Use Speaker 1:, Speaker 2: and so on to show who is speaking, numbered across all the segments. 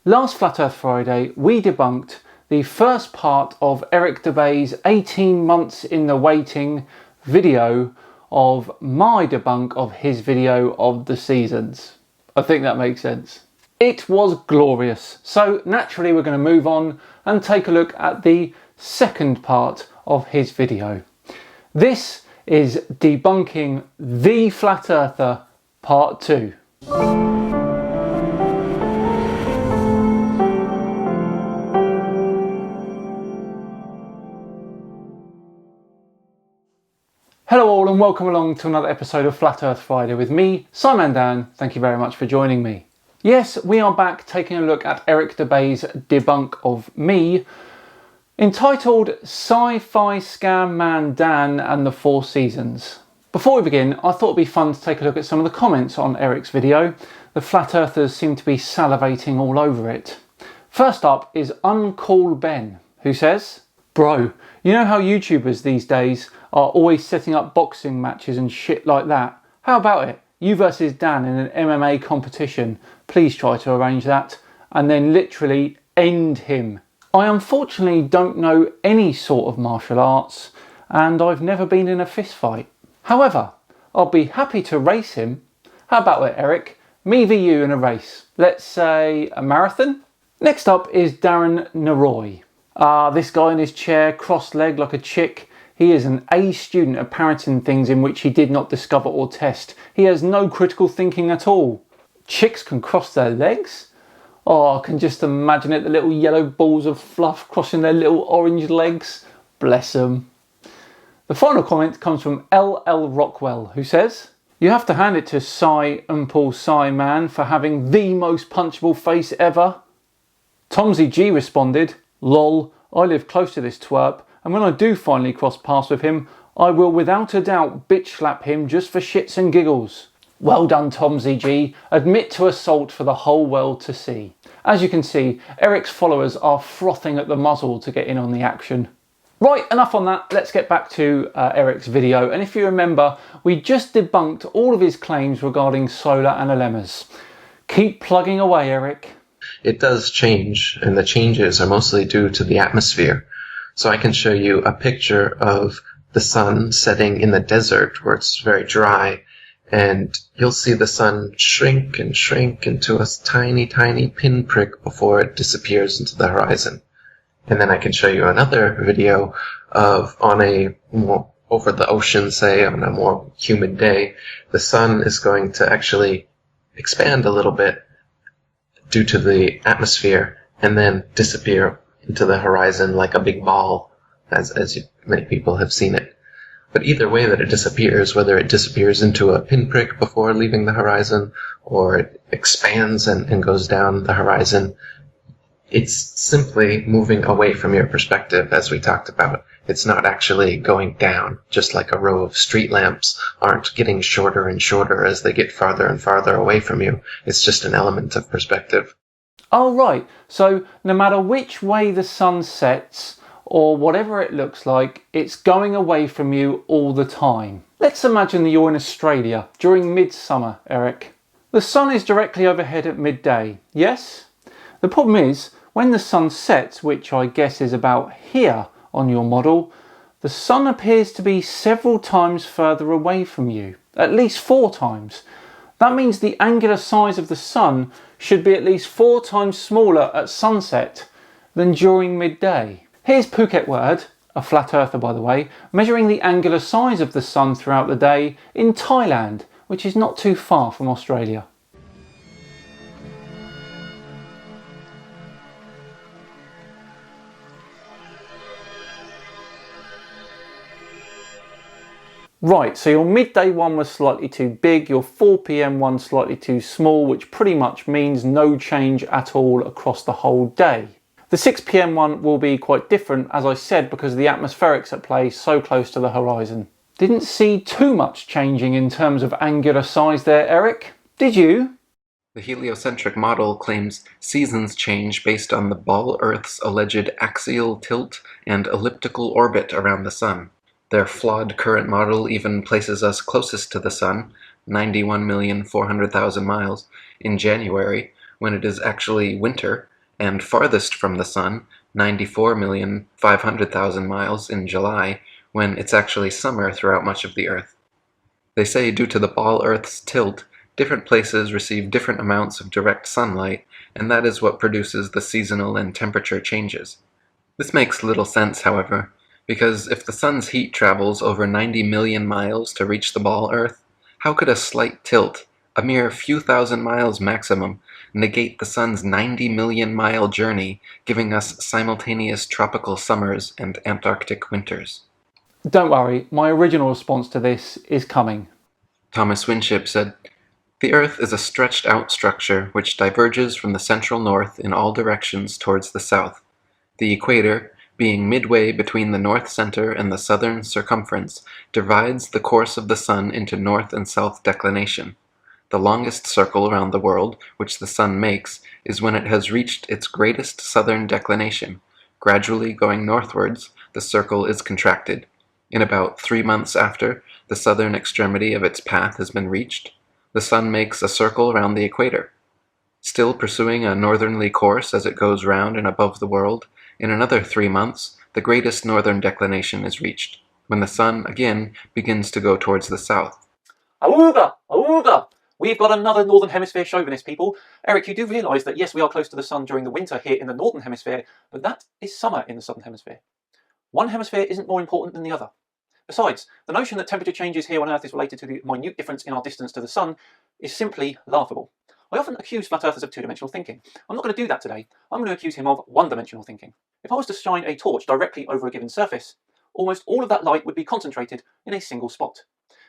Speaker 1: Last Flat Earth Friday, we debunked the first part of Eric Dubay's 18 months in the waiting video of my debunk of his video of the seasons. I think that makes sense. It was glorious. So naturally we're going to move on and take a look at the second part of his video. This is Debunking the Flat Earther Part 2. Hello all and welcome along to another episode of Flat Earth Friday with me, Sci-Fi-Scam-Man-Dan. Thank you very much for joining me. Yes, we are back taking a look at Eric Dubay's debunk of me, entitled Sci-Fi-Scam-Man-Dan and the Four Seasons. Before we begin, I thought it'd be fun to take a look at some of the comments on Eric's video. The Flat Earthers seem to be salivating all over it. First up is Uncool Ben, who says, "Bro, you know how YouTubers these days are always setting up boxing matches and shit like that? How about it? You versus Dan in an MMA competition. Please try to arrange that. And then literally end him. I unfortunately don't know any sort of martial arts and I've never been in a fist fight. However, I'll be happy to race him. How about it, Eric? Me v you in a race. Let's say a marathon?" Next up is Darren Naroy. This guy in his chair, cross-legged like a chick. He is an A student at parroting things in which he did not discover or test. He has no critical thinking at all. Chicks can cross their legs? Oh, I can just imagine it, the little yellow balls of fluff crossing their little orange legs. Bless them. The final comment comes from LL Rockwell, who says, "You have to hand it to Cy and Paul Cy-Man for having the most punchable face ever." Tomsy G responded, "Lol, I live close to this twerp, and when I do finally cross paths with him, I will without a doubt bitch slap him just for shits and giggles." Well done, Tomsy G. Admit to assault for the whole world to see. As you can see, Eric's followers are frothing at the muzzle to get in on the action. Right, enough on that. Let's get back to Eric's video. And if you remember, we just debunked all of his claims regarding solar anemones. Keep plugging away, Eric.
Speaker 2: It does change, and the changes are mostly due to the atmosphere. So I can show you a picture of the sun setting in the desert where it's very dry, and you'll see the sun shrink and shrink into a tiny, tiny pinprick before it disappears into the horizon. And then I can show you another video of on a more over the ocean, say, on a more humid day, the sun is going to actually expand a little bit due to the atmosphere and then disappear into the horizon like a big ball, as many people have seen it. But either way that it disappears, whether it disappears into a pinprick before leaving the horizon or it expands and goes down the horizon, it's simply moving away from your perspective, as we talked about. It's not actually going down, just like a row of street lamps aren't getting shorter and shorter as they get farther and farther away from you. It's just an element of perspective.
Speaker 1: Oh right, so no matter which way the sun sets or whatever it looks like, it's going away from you all the time. Let's imagine that you're in Australia during midsummer, Eric. The sun is directly overhead at midday, yes? The problem is, when the sun sets, which I guess is about here on your model, the sun appears to be several times further away from you, at least 4 times. That means the angular size of the sun should be at least 4 times smaller at sunset than during midday. Here's Phuket Word, a flat earther by the way, measuring the angular size of the sun throughout the day in Thailand, which is not too far from Australia. Right, so your midday one was slightly too big, your 4 PM one slightly too small, which pretty much means no change at all across the whole day. The 6 PM one will be quite different, as I said, because of the atmospherics at play so close to the horizon. Didn't see too much changing in terms of angular size there, Eric. Did you?
Speaker 2: The heliocentric model claims seasons change based on the ball Earth's alleged axial tilt and elliptical orbit around the sun. Their flawed current model even places us closest to the sun, 91,400,000 miles, in January, when it is actually winter, and farthest from the Sun, 94,500,000 miles in July, when it's actually summer throughout much of the Earth. They say due to the ball Earth's tilt, different places receive different amounts of direct sunlight, and that is what produces the seasonal and temperature changes. This makes little sense, however, because if the Sun's heat travels over 90 million miles to reach the ball Earth, how could a slight tilt, a mere few thousand miles maximum, negate the Sun's 90 million mile journey, giving us simultaneous tropical summers and Antarctic winters?
Speaker 1: Don't worry, my original response to this is coming.
Speaker 2: Thomas Winship said, "The Earth is a stretched-out structure which diverges from the central north in all directions towards the south. The equator, being midway between the north center and the southern circumference, divides the course of the Sun into north and south declination. The longest circle around the world which the Sun makes is when it has reached its greatest southern declination. Gradually going northwards, the circle is contracted. In about 3 months after the southern extremity of its path has been reached, the Sun makes a circle around the equator. Still pursuing a northerly course as it goes round and above the world, in another 3 months, the greatest northern declination is reached, when the Sun again begins to go towards the south."
Speaker 1: Auga! Auga! We've got another Northern Hemisphere chauvinist, people. Eric, you do realise that yes, we are close to the Sun during the winter here in the Northern Hemisphere, but that is summer in the Southern Hemisphere. One hemisphere isn't more important than the other. Besides, the notion that temperature changes here on Earth is related to the minute difference in our distance to the Sun is simply laughable. I often accuse flat earthers of two-dimensional thinking. I'm not going to do that today. I'm going to accuse him of one-dimensional thinking. If I was to shine a torch directly over a given surface, almost all of that light would be concentrated in a single spot.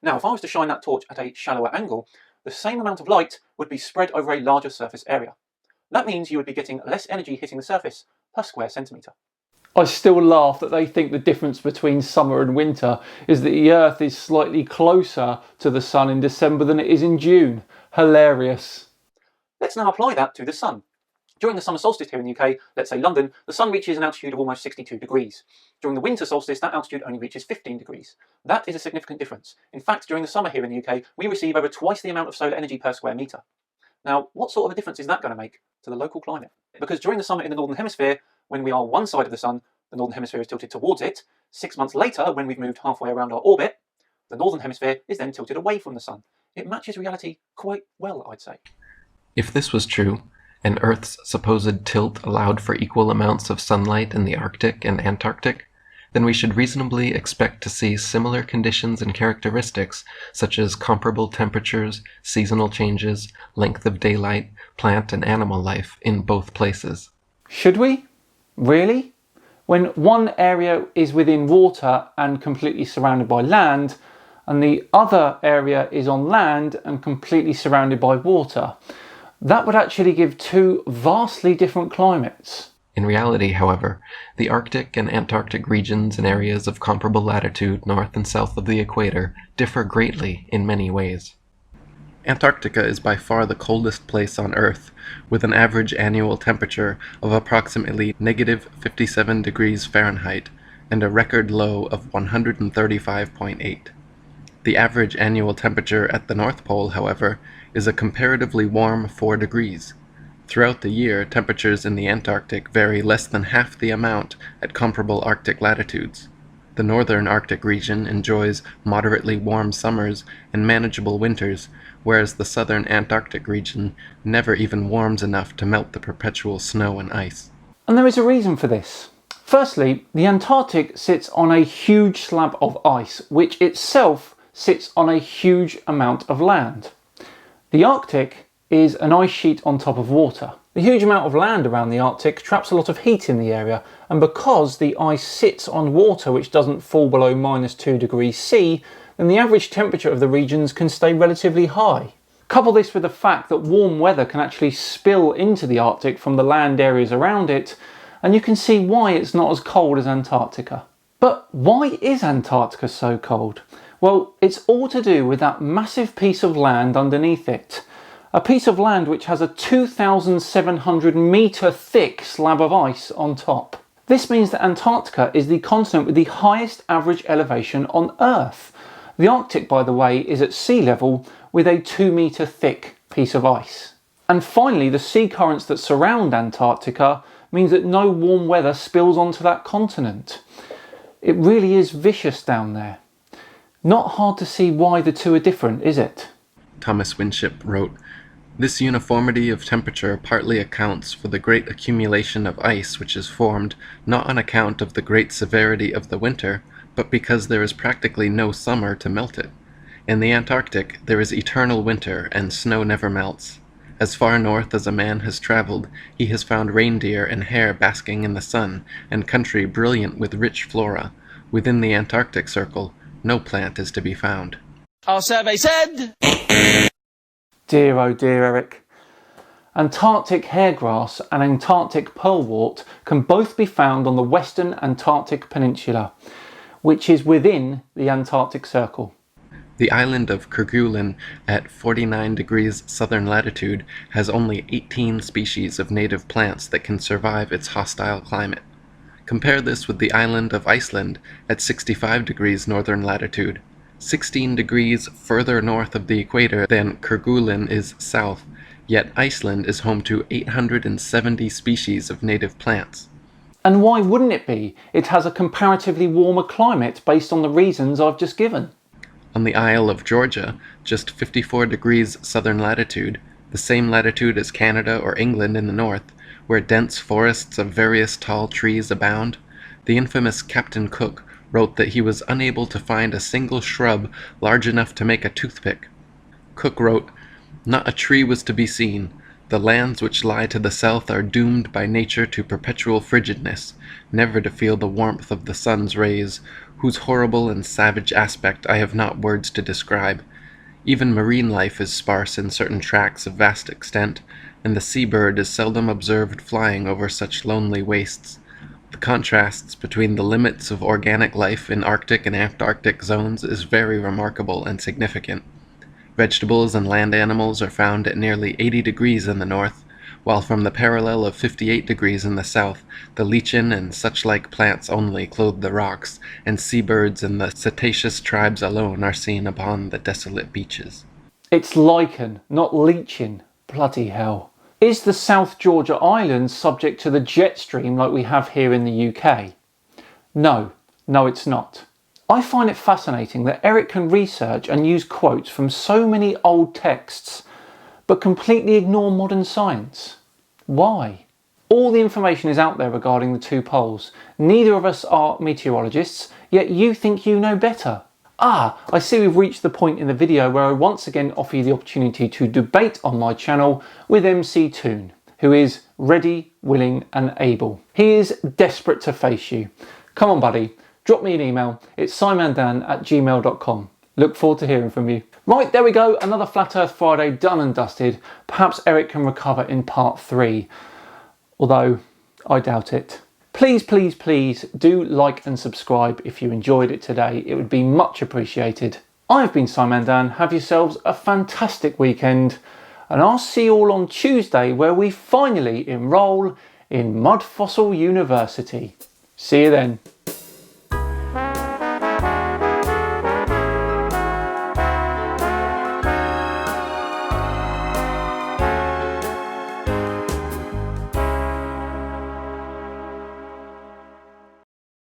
Speaker 1: Now, if I was to shine that torch at a shallower angle, the same amount of light would be spread over a larger surface area. That means you would be getting less energy hitting the surface per square centimetre. I still laugh that they think the difference between summer and winter is that the Earth is slightly closer to the Sun in December than it is in June. Hilarious. Let's now apply that to the Sun. During the summer solstice here in the UK, let's say London, the Sun reaches an altitude of almost 62 degrees. During the winter solstice, that altitude only reaches 15 degrees. That is a significant difference. In fact, during the summer here in the UK, we receive over twice the amount of solar energy per square metre. Now, what sort of a difference is that going to make to the local climate? Because during the summer in the Northern Hemisphere, when we are one side of the Sun, the Northern Hemisphere is tilted towards it. 6 months later, when we've moved halfway around our orbit, the Northern Hemisphere is then tilted away from the Sun. It matches reality quite well, I'd say.
Speaker 2: If this was true, and Earth's supposed tilt allowed for equal amounts of sunlight in the Arctic and Antarctic, then we should reasonably expect to see similar conditions and characteristics, such as comparable temperatures, seasonal changes, length of daylight, plant and animal life in both places.
Speaker 1: Should we? Really? When one area is within water and completely surrounded by land, and the other area is on land and completely surrounded by water, that would actually give two vastly different climates.
Speaker 2: In reality, however, the Arctic and Antarctic regions and areas of comparable latitude north and south of the equator differ greatly in many ways. Antarctica is by far the coldest place on Earth, with an average annual temperature of approximately -57 degrees Fahrenheit and a record low of 135.8. The average annual temperature at the North Pole, however, is a comparatively warm 4 degrees. Throughout the year, temperatures in the Antarctic vary less than half the amount at comparable Arctic latitudes. The northern Arctic region enjoys moderately warm summers and manageable winters, whereas the southern Antarctic region never even warms enough to melt the perpetual snow and ice.
Speaker 1: And there is a reason for this. Firstly, the Antarctic sits on a huge slab of ice, which itself sits on a huge amount of land. The Arctic is an ice sheet on top of water. The huge amount of land around the Arctic traps a lot of heat in the area, and because the ice sits on water which doesn't fall below -2 degrees C, then the average temperature of the regions can stay relatively high. Couple this with the fact that warm weather can actually spill into the Arctic from the land areas around it, and you can see why it's not as cold as Antarctica. But why is Antarctica so cold? Well, it's all to do with that massive piece of land underneath it. A piece of land which has a 2,700 metre thick slab of ice on top. This means that Antarctica is the continent with the highest average elevation on Earth. The Arctic, by the way, is at sea level with a 2 metre thick piece of ice. And finally, the sea currents that surround Antarctica means that no warm weather spills onto that continent. It really is vicious down there. Not hard to see why the two are different, is it?
Speaker 2: Thomas Winship wrote, "This uniformity of temperature partly accounts for the great accumulation of ice which is formed, not on account of the great severity of the winter, but because there is practically no summer to melt it. In the Antarctic there is eternal winter, and snow never melts. As far north as a man has traveled, he has found reindeer and hare basking in the sun, and country brilliant with rich flora. Within the Antarctic Circle, no plant is to be found."
Speaker 3: Our survey said...
Speaker 1: Dear oh dear, Eric. Antarctic hairgrass and Antarctic pearlwort can both be found on the western Antarctic Peninsula, which is within the Antarctic Circle.
Speaker 2: The island of Kerguelen at 49 degrees southern latitude has only 18 species of native plants that can survive its hostile climate. Compare this with the island of Iceland at 65 degrees northern latitude, 16 degrees further north of the equator than Kerguelen is south, yet Iceland is home to 870 species of native plants.
Speaker 1: And why wouldn't it be? It has a comparatively warmer climate based on the reasons I've just given.
Speaker 2: On the Isle of Georgia, just 54 degrees southern latitude, the same latitude as Canada or England in the north, where dense forests of various tall trees abound, the infamous Captain Cook wrote that he was unable to find a single shrub large enough to make a toothpick. Cook wrote, "Not a tree was to be seen. The lands which lie to the south are doomed by nature to perpetual frigidness, never to feel the warmth of the sun's rays, whose horrible and savage aspect I have not words to describe. Even marine life is sparse in certain tracts of vast extent, and the seabird is seldom observed flying over such lonely wastes. The contrasts between the limits of organic life in Arctic and Antarctic zones is very remarkable and significant. Vegetables and land animals are found at nearly 80 degrees in the north, while from the parallel of 58 degrees in the south, the lichen and such-like plants only clothe the rocks, and seabirds and the cetaceous tribes alone are seen upon the desolate beaches."
Speaker 1: It's lichen, not lichen. Bloody hell. Is the South Georgia Islands subject to the jet stream like we have here in the UK? No, it's not. I find it fascinating that Eric can research and use quotes from so many old texts, but completely ignore modern science. Why? All the information is out there regarding the two poles. Neither of us are meteorologists, yet you think you know better. I see we've reached the point in the video where I once again offer you the opportunity to debate on my channel with MC Toon, who is ready, willing and able. He is desperate to face you. Come on buddy, drop me an email. It's scimandan@gmail.com. Look forward to hearing from you. Right, there we go, another Flat Earth Friday done and dusted. Perhaps Eric can recover in part 3, although I doubt it. Please do like and subscribe if you enjoyed it today. It would be much appreciated. I've been Sci-Fi-Scam-Man-Dan. Have yourselves a fantastic weekend, and I'll see you all on Tuesday where we finally enrol in Mud Fossil University. See you then.